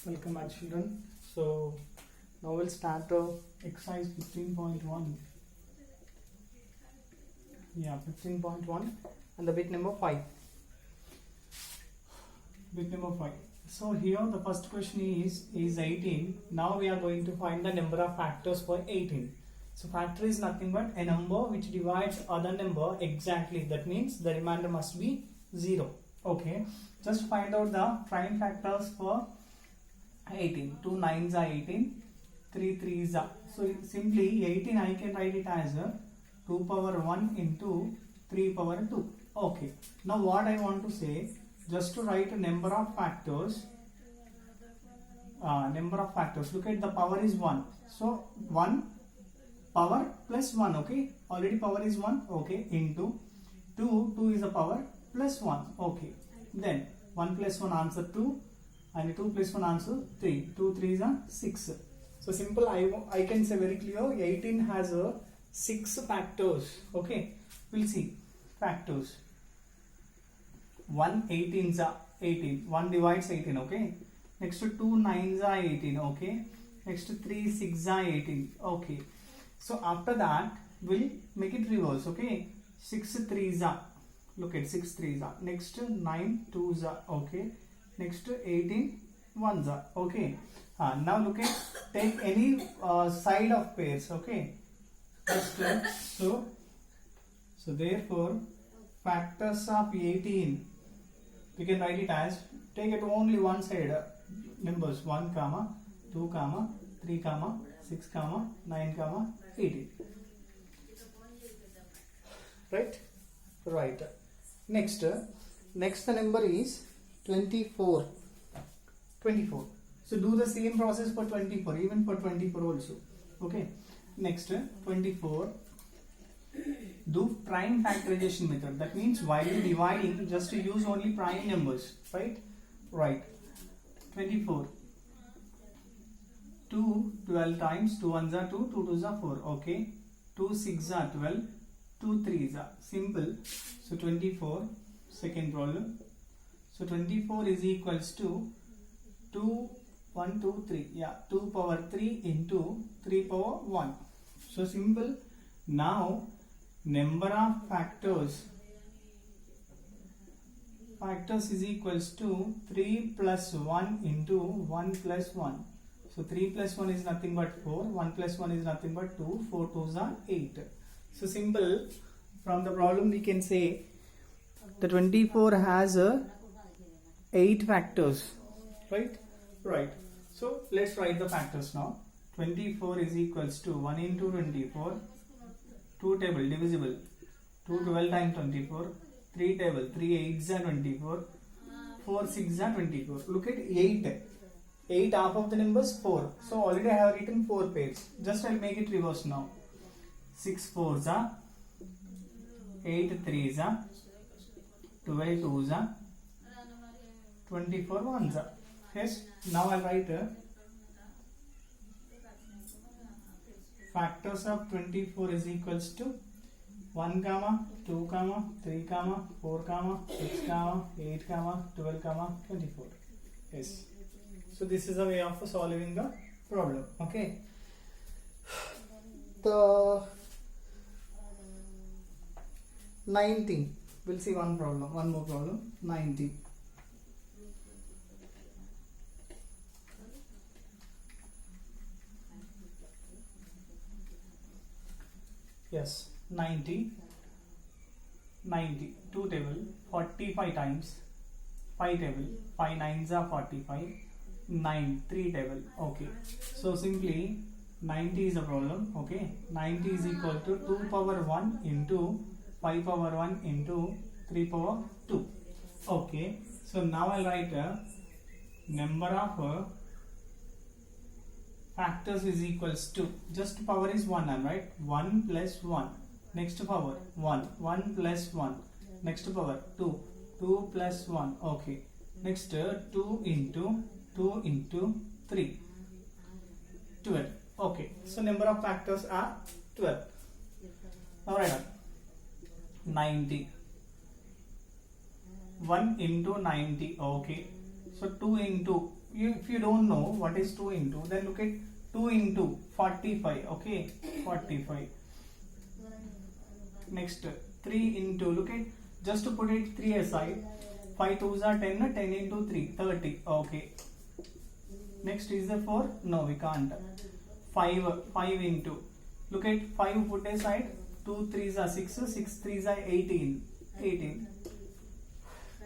Welcome my children. So now we'll start exercise 15.1. Yeah, 15.1 and the bit number 5. Bit number 5. So here the first question is 18. Now we are going to find the number of factors for 18. So factor is nothing but a number which divides other number exactly. That means the remainder must be 0. Okay. Just find out the prime factors for 18. 2 9s are 18. 3 3s are. So simply 18 I can write it as 2 power 1 into 3 power 2. Okay. Now what I want to say, just to write a number of factors. Look at the power is 1. So 1 power plus 1. Okay. Already power is 1. Okay. Into 2. 2 is a power plus 1. Okay. Then 1 plus 1 answer 2. And 2 plus 1 answer 3. 2 3s are 6. So simple, I can say very clear, 18 has 6 factors. Okay, we'll see factors. 1 18s are 18. 1 divides 18. Okay. Next to 2 9s are 18. Okay. Next to 3 6 are 18. Okay. So after that we'll make it reverse. Okay. 6 3s are. Look at 6 3s are. Next to 9 2s are. Okay. Next to 18 1s are. Okay. Now look at, take any side of pairs. Okay. So therefore factors of 18, we can write it as, take it only one side numbers 1 comma 2 comma 3 comma 6 comma 9 comma 18. Right. Next the number is 24. So do the same process for 24, even for 24 also. Okay. Next 24. Do prime factorization method. That means while you dividing, just use only prime numbers. Right. 24. 2 12 times. 2 1s are 2. 2 2s are 4. Okay. 2 6 are 12. 2 3s are. Simple. So 24. Second problem. So 24 is equals to 2 1 2 3. Yeah, 2 power 3 into 3 power 1. So simple. Now number of factors is equals to 3 plus 1 into 1 plus 1. So 3 plus 1 is nothing but 4. 1 plus 1 is nothing but 2. 4 2s are 8. So simple. From the problem we can say the 24 has 8 factors. Right. So let's write the factors now. 24 is equals to 1 into 24. 2 table divisible. 2 12 times 24. 3 table. 3 8s are 24. 4 6s are 24. Look at 8. 8 half of the numbers 4. So already I have written 4 pairs. Just I'll make it reverse now. 6 4s are. 8 3s are. 12 2s are. 24 1s are. Yes. Now I'll write factors of 24 is equals to 1 comma 2 comma 3 comma 4 comma 6 comma 8 comma 12 comma 24. Yes. So this is a way of solving the problem. Okay. The 19. We'll see one more problem. 19. Yes, 90, 2 table, 45 times, 5 table, 5 9s are 45, 9, 3 table. Okay, so simply 90 is a problem. Okay, 90 is equal to 2 power 1 into 5 power 1 into 3 power 2. Okay, so now I'll write number of factors is equals to, just power is 1, I'm right. 1 plus 1. Next power 1. 1 plus 1. Next power 2. 2 plus 1. Okay. Next 2 into 3. 12. Okay. So number of factors are 12. Now write down. 90. 1 into 90. Okay. So 2 into if you don't know what is 2 into, then look at 2 into 45. Okay, 45. Next 3 into, look at, just to put it 3 aside, 5 2s are 10, 10 into 3, 30. Okay. Next is the 4. No, we can't. 5 into, look at 5 put aside, 2 3s are 6, 6 3s are 18. 18.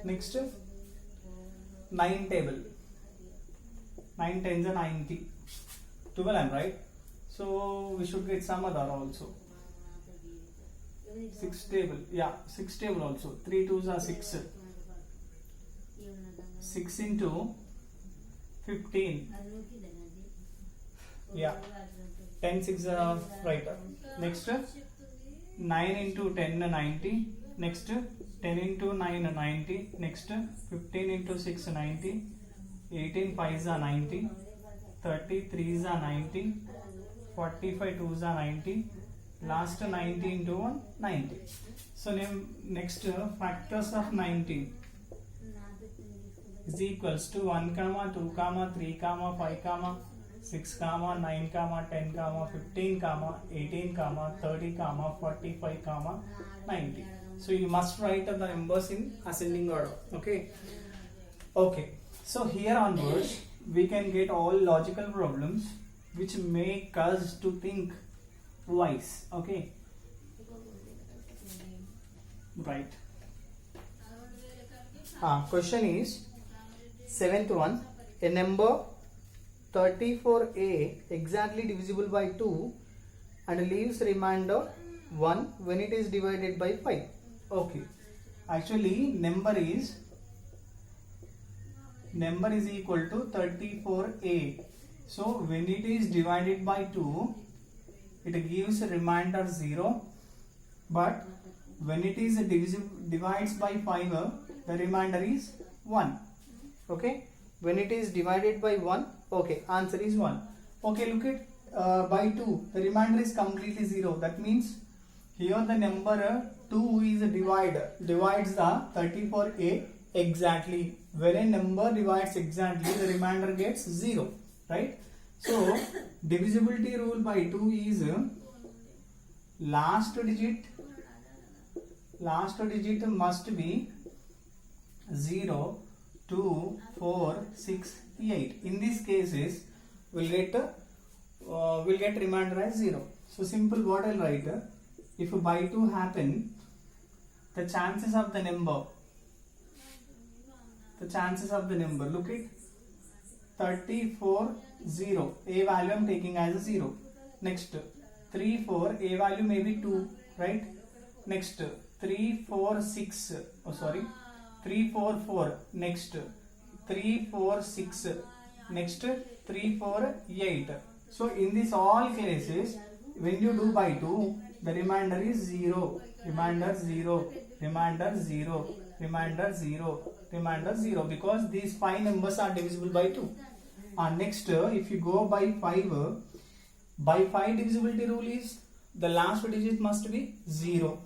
Next 9 table. 9 10s are 90. 12 I'm right. So we should get some other also. 6 table. Yeah, 6 table also. 3 2s are 6. 6 into 15. Yeah. 10 6 are right. Next 9 into 10 90. Next 10 into 9 90. Next 15 into 6 90. 18 5s are 90. 30 3s are 90. 45 2s are 90. Last 90 into 1 90. So next factors of 19 is equals to 1 comma 2 comma 3 comma 5 comma 6 comma 9 comma 10 comma 15 comma 18 comma 30 comma 45 comma 90. So you must write the numbers in ascending order. Okay. So here onwards we can get all logical problems which make us to think twice. Okay. Right. Question is 7th one. A number 34a exactly divisible by 2 and leaves remainder 1 when it is divided by 5. Okay. Actually number is equal to 34a. So when it is divided by 2, it gives a remainder 0, but when it is divides by 5, the remainder is 1. Okay. When it is divided by 1, okay, answer is 1. Okay, look at by 2, the remainder is completely 0. That means here the number 2 is divides the 34a exactly. When a number divides exactly, the remainder gets 0, right? So divisibility rule by 2 is last digit must be 0, 2, 4, 6, 8. In these cases, we'll get remainder as 0. So simple, what I'll write, if by 2 happen, the chances of the number, look at 34 0, a value I'm taking as a 0. Next 3 4, a value may be 2, right? Next 3 4 6, 3 4 4, next 3 4 6, next 3 4 8. So in this all cases, when you do by 2, the remainder is 0, remainder 0, remainder 0, remainder 0, remainder 0, because these 5 numbers are divisible by 2. Next, if you go by 5 divisibility rule is the last digit must be 0.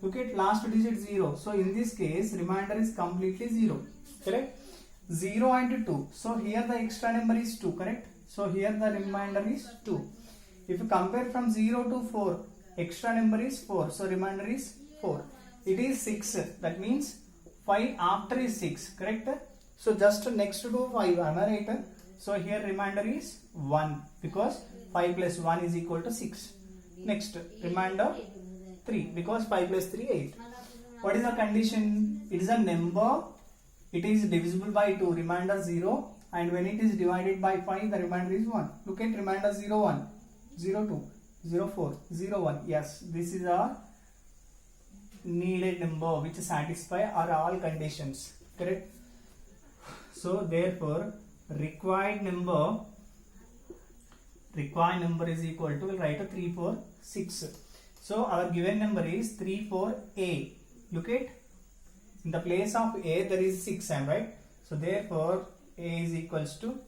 Look at last digit 0. So in this case, remainder is completely 0. Correct? 0 and 2. So here the extra number is 2. Correct? So here the remainder is 2. If you compare from 0 to 4, extra number is 4. So remainder is 4. It is 6. That means 5 after is 6. Correct? So just next to 5. Am I right? So here remainder is 1 because 5 plus 1 is equal to 6. Next remainder 3 because 5 plus 3 8. What is the condition? It is a number. It is divisible by 2. Remainder 0. And when it is divided by 5, the remainder is 1. Look at remainder 0 1, 0 2, 0 4, 0 1. Yes, this is a needed number which satisfy our all conditions. Correct? So therefore required number is equal to, we'll write a 3 4 6. So our given number is 3 4 a. Look at, in the place of a there is 6, am right? So therefore a is equals to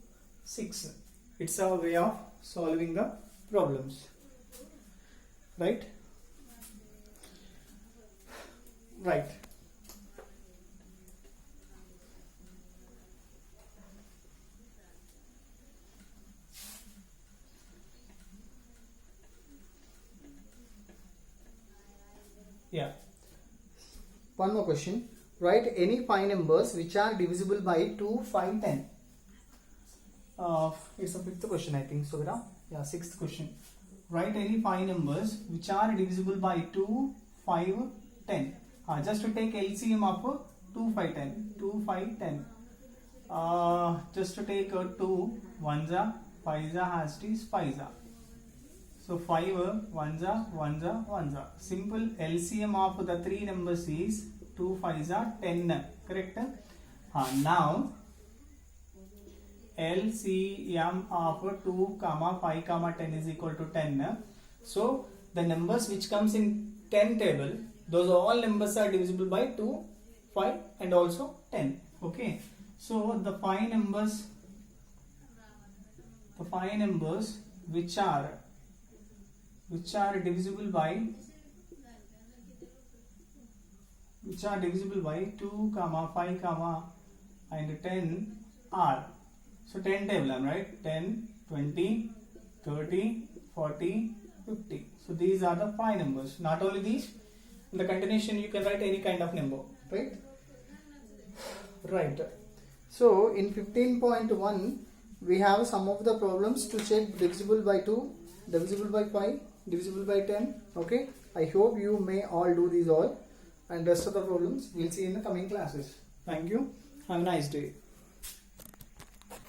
6. It's our way of solving the problems, right? One more question. Write any 5 numbers which are divisible by 2, 5, 10. It's a fifth question, I think so. Yeah, sixth question. Write any 5 numbers which are divisible by 2, 5, 10. Just to take LCM of 2, 5, 10. 2, 5, 10. Just to take 2, 1 5 has to is 5. So 5 1 1. Simple LCM of the 3 numbers is 2 5 10. Correct? Now LCM of 2, 5, 10 is equal to 10. So the numbers which comes in 10 table, those all numbers are divisible by 2, 5 and also 10. Okay. So the 5 numbers which are divisible by 2, 5, and 10 are, so 10 table, am right? 10, 20, 30, 40, 50. So these are the 5 numbers. Not only these, in the continuation you can write any kind of number, right? Right. So in 15.1 we have some of the problems to check divisible by 2, divisible by 5, divisible by 10. Okay, I hope you may all do these all, and rest of the problems we'll see in the coming classes. Thank you. Have a nice day.